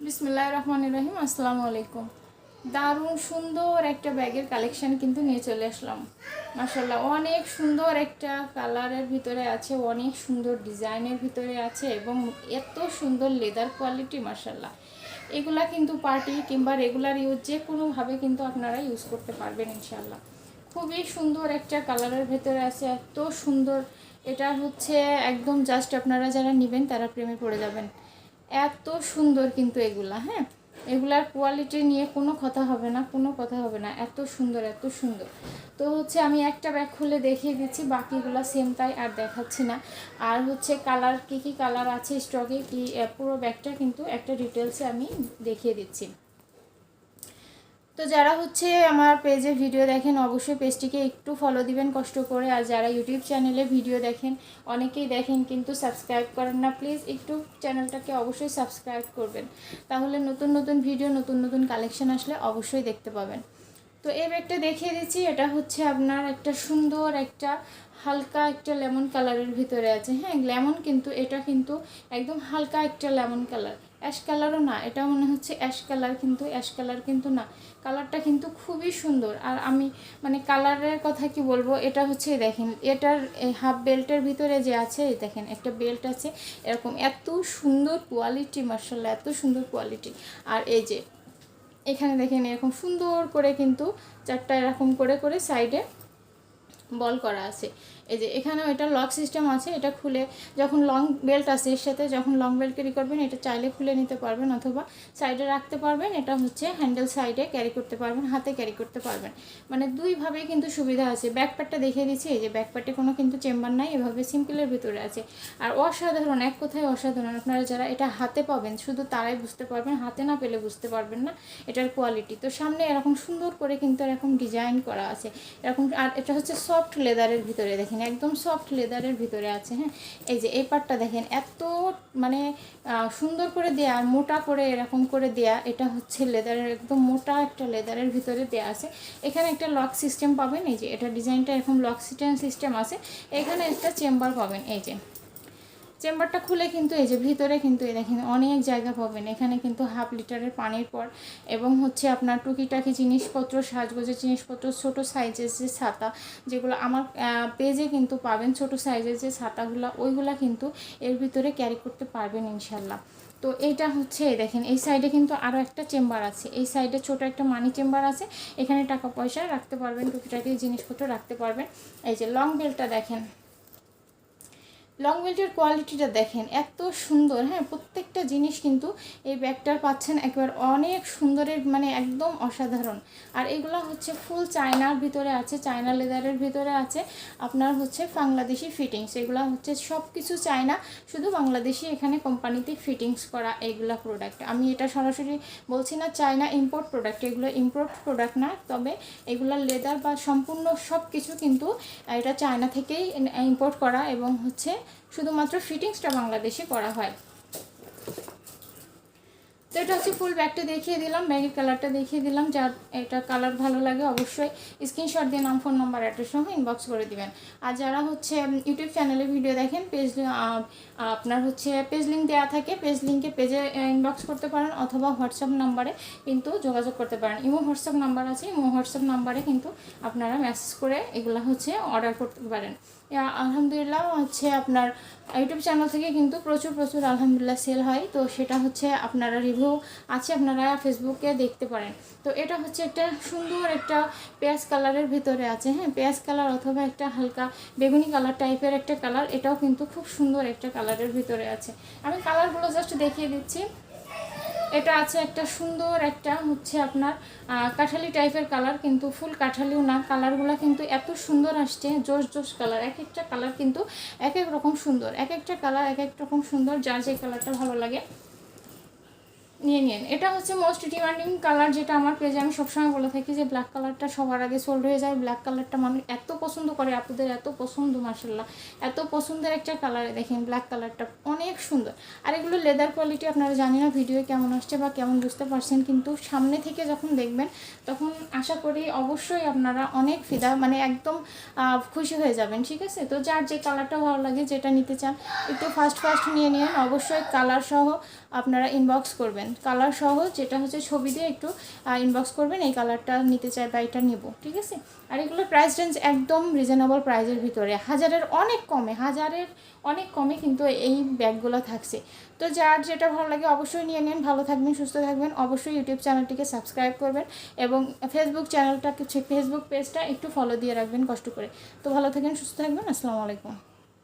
বিসমিল্লাহির রহমানির রহিম। আসসালামু আলাইকুম। দারুণ সুন্দর একটা ব্যাগের কালেকশন কিন্তু নিয়ে চলে আসলাম। মাশাআল্লাহ, অনেক সুন্দর একটা কালারের ভিতরে আছে, অনেক সুন্দর ডিজাইনের ভিতরে আছে এবং এত সুন্দর লেদার কোয়ালিটি। মাশাআল্লাহ, এগুলা কিন্তু পার্টি কিংবা রেগুলার ইউজ যে কোনোভাবে কিন্তু আপনারা ইউজ করতে পারবেন ইনশাআল্লাহ। খুবই সুন্দর একটা কালারের ভেতরে আছে, এত সুন্দর। এটা হচ্ছে একদম জাস্ট আপনারা যারা নেবেন তারা প্রেমে পড়ে যাবেন। এত সুন্দর কিন্তু এগুলা, হ্যাঁ, এগুলার কোয়ালিটি নিয়ে কোনো কথা হবে না, কোনো কথা হবে না। এত সুন্দর, এত সুন্দর। তো হচ্ছে আমি একটা ব্যাগ খুলে দেখিয়ে দিচ্ছি, বাকিগুলো সেম তাই আর দেখাচ্ছি না। আর হচ্ছে কালার কী কী কালার আছে স্টকে, কি পুরো ব্যাগটা কিন্তু একটা ডিটেলসে আমি দেখিয়ে দিচ্ছি। তো যারা হচ্ছে আমার পেজে ভিডিও দেখেন অবশ্যই পেজটিকে একটু ফলো দিবেন কষ্ট করে। আর যারা ইউটিউব চ্যানেলে ভিডিও দেখেন, অনেকেই দেখেন কিন্তু সাবস্ক্রাইব করেন না, প্লিজ একটু চ্যানেলটাকে অবশ্যই সাবস্ক্রাইব করবেন, তাহলে নতুন নতুন ভিডিও, নতুন নতুন কালেকশন আসলে অবশ্যই দেখতে পাবেন। তো এই ব্যাগটা দেখিয়ে দিচ্ছি। এটা হচ্ছে আপনার একটা সুন্দর একটা হালকা একটা লেমন কালারের ভিতরে আছে, হ্যাঁ লেমন, কিন্তু এটা কিন্তু একদম হালকা একটা লেমন কালার, অ্যাশ কালারও না। এটা মনে হচ্ছে অ্যাশ কালার, কিন্তু অ্যাশ কালার কিন্তু না। কালারটা কিন্তু খুবই সুন্দর। আর আমি মানে কালারের কথা কি বলবো, এটা হচ্ছে দেখেন, এটার হাফ বেল্টের ভিতরে যে আছে দেখেন একটা বেল্ট আছে এরকম, এত সুন্দর কোয়ালিটি, মার্শাল্লাহ এত সুন্দর কোয়ালিটি। আর এই যে এখানে দেখেন এরকম সুন্দর করে কিন্তু চারটা এরকম করে করে সাইডে বল করা আছে। এই যে এখানেও এটা লক সিস্টেম আছে, এটা খুলে যখন লং বেল্ট আছে এর সাথে, যখন লং বেল্ট ক্যারি করবেন এটা চাইলে খুলে নিতে পারবেন অথবা সাইডে রাখতে পারবেন। এটা হচ্ছে হ্যান্ডেল সাইডে ক্যারি করতে পারবেন, হাতে ক্যারি করতে পারবেন, মানে দুইভাবেই কিন্তু সুবিধা আছে। ব্যাকপ্যাডটা দেখিয়ে দিচ্ছি, এই যে ব্যাকপ্যাডে কোনো কিন্তু চেম্বার নাই, এভাবে সিম্পলের ভিতরে আছে। আর অসাধারণ, এক কথায় অসাধারণ। আপনারা যারা এটা হাতে পাবেন শুধু তারাই বুঝতে পারবেন, হাতে না পেলে বুঝতে পারবেন না এটার কোয়ালিটি। তো সামনে এরকম সুন্দর করে কিন্তু এরকম ডিজাইন করা আছে এরকম। আর এটা হচ্ছে সফট লেদারের ভিতরে, দেখেন একদম সফট লেদারের ভিতরে আছে, হ্যাঁ। এই যে এই পার্টটা দেখেন এত মানে সুন্দর করে দেয়া, আর মোটা করে এরকম করে দেয়া। এটা হচ্ছে লেদারের, একদম মোটা একটা লেদারের ভিতরে দেয়া আছে। এখানে একটা লক সিস্টেম পাবেন, এই যে এটা ডিজাইনটা এরকম লক সিস্টেম আছে। এখানে একটা চেম্বার পাবেন, এই যে চেম্বারটা খুলে কিন্তু এই যে ভিতরে কিন্তু এই দেখেন অনেক জায়গা পাবেন। এখানে কিন্তু হাফ লিটারের পানির পর এবং হচ্ছে আপনার টুকিটাকি জিনিসপত্র, সাজগোজের জিনিসপত্র, ছোটো সাইজের যে ছাতা, যেগুলো আমার পেজে কিন্তু পাবেন, ছোটো সাইজের যে ছাতাগুলো ওইগুলা কিন্তু এর ভিতরে ক্যারি করতে পারবেন ইনশাল্লাহ। তো এইটা হচ্ছে দেখেন এই সাইডে কিন্তু আরও একটা চেম্বার আছে, এই সাইডে ছোট একটা মানি চেম্বার আছে, এখানে টাকা পয়সা রাখতে পারবেন, টুকিটাকি জিনিসপত্র রাখতে পারবেন। এই যে লং বেলটা দেখেন, লং বেল্টের কোয়ালিটিটা দেখেন এত সুন্দর, হ্যাঁ প্রত্যেকটা জিনিস কিন্তু এই ব্যাগটার পাচ্ছেন একবার অনেক সুন্দরের, মানে একদম অসাধারণ। আর এগুলো হচ্ছে ফুল চায়নার ভিতরে আছে, চায়না লেদারের ভিতরে আছে। আপনার হচ্ছে বাংলাদেশি ফিটিংস, এগুলো হচ্ছে সব কিছু চায়না, শুধু বাংলাদেশি এখানে কোম্পানিতে ফিটিংস করা এইগুলা প্রোডাক্ট। আমি এটা সরাসরি বলছি না চায়না ইম্পোর্ট প্রোডাক্ট, এগুলো ইম্পোর্ট প্রোডাক্ট না, তবে এগুলো লেদার বা সম্পূর্ণ সব কিছু কিন্তু এটা চায়না থেকেই ইম্পোর্ট করা এবং হচ্ছে শুধুমাত্র ফিটিংসটা বাংলাদেশে করা হয়। তো এটা হচ্ছে ফুল ব্যাগটা দেখিয়ে দিলাম, ব্যাগের কালারটা দেখিয়ে দিলাম। যার এটা কালার ভালো লাগে অবশ্যই স্ক্রিনশট দিয়ে নাম, ফোন নাম্বার, অ্যাড্রেস সহ ইনবক্স করে দিবেন। আর যারা হচ্ছে ইউটিউব চ্যানেলে ভিডিও দেখেন, পেজ আপনার হচ্ছে পেজ লিঙ্ক দেওয়া থাকে, পেজ লিঙ্কে পেজে ইনবক্স করতে পারেন অথবা হোয়াটসঅ্যাপ নাম্বারে কিন্তু যোগাযোগ করতে পারেন। ইমো হোয়াটসঅ্যাপ নাম্বার আছে, ইমো হোয়াটসঅ্যাপ নাম্বারে কিন্তু আপনারা মেসেজ করে এগুলো হচ্ছে অর্ডার করতে পারেন। আলহামদুলিল্লাহ হচ্ছে আপনার ইউটিউব চ্যানেল থেকে কিন্তু প্রচুর প্রচুর আলহামদুলিল্লাহ সেল হয়। তো সেটা হচ্ছে আপনারা রিভিউ আছে, আপনারা ফেসবুকে দেখতে পারেন। তো এটা হচ্ছে একটা সুন্দর একটা পেঁয়াজ কালারের ভিতরে আছে, হ্যাঁ পেঁয়াজ কালার অথবা একটা হালকা বেগুনি কালার টাইপের একটা কালার, এটাও কিন্তু খুব সুন্দর একটা কালারের ভিতরে আছে। আমি কালারগুলো জাস্ট দেখিয়ে দিচ্ছি। এটা আছে একটা সুন্দর একটা হচ্ছে আপনার কাঠালি টাইপের কালার, কিন্তু ফুল কাঠালিও না, কালারগুলো কিন্তু এত সুন্দর আসছে, জোস জোস কালার। এক একটা কালার কিন্তু এক এক রকম সুন্দর, এক একটা কালার এক এক রকম সুন্দর, যার যে কালারটা ভালো লাগে নিয়ে নিন। এটা হচ্ছে মোস্ট ডিমান্ডিং কালার, যেটা আমার পেজে আমি সবসময় বলে থাকি যে ব্ল্যাক কালারটা সবার আগে সোল্ড হয়ে যায়। ব্ল্যাক কালারটা মানুষ এত পছন্দ করে, আপনাদের এত পছন্দ, মাশাআল্লাহ এত পছন্দের একটা কালারে দেখেন ব্ল্যাক কালারটা অনেক সুন্দর। আর এগুলো লেদার কোয়ালিটি আপনারা জানি না ভিডিও কেমন আসছে বা কেমন বুঝতে পারছেন, কিন্তু সামনে থেকে যখন দেখবেন তখন আশা করি অবশ্যই আপনারা অনেক ফিদা, মানে একদম খুশি হয়ে যাবেন, ঠিক আছে। তো যার যে কালারটা ভালো লাগে, যেটা নিতে চান একটু ফাস্ট নিয়ে নিন, অবশ্যই কালার সহ আপনারা ইনবক্স করবেন। নেবেন, কালার সহ যেটা হচ্ছে ছবি দিয়ে একটু ইনবক্স করবেন এই কালারটা নিতে চাই বা এটা নেব, ঠিক আছে। আর এগুলোর প্রাইস রেঞ্জ একদম রিজনেবল প্রাইসের ভিতরে, হাজারের অনেক কমে কিন্তু এই ব্যাগগুলো থাকছে। তো যার যেটা ভালো লাগে অবশ্যই নিয়ে নিন। ভালো থাকবেন, সুস্থ থাকবেন। অবশ্যই ইউটিউব চ্যানেলটিকে সাবস্ক্রাইব করবেন এবং ফেসবুক পেজটা একটু ফলো দিয়ে রাখবেন কষ্ট করে। তো ভালো থাকবেন, সুস্থ থাকবেন। আসসালামু আলাইকুম।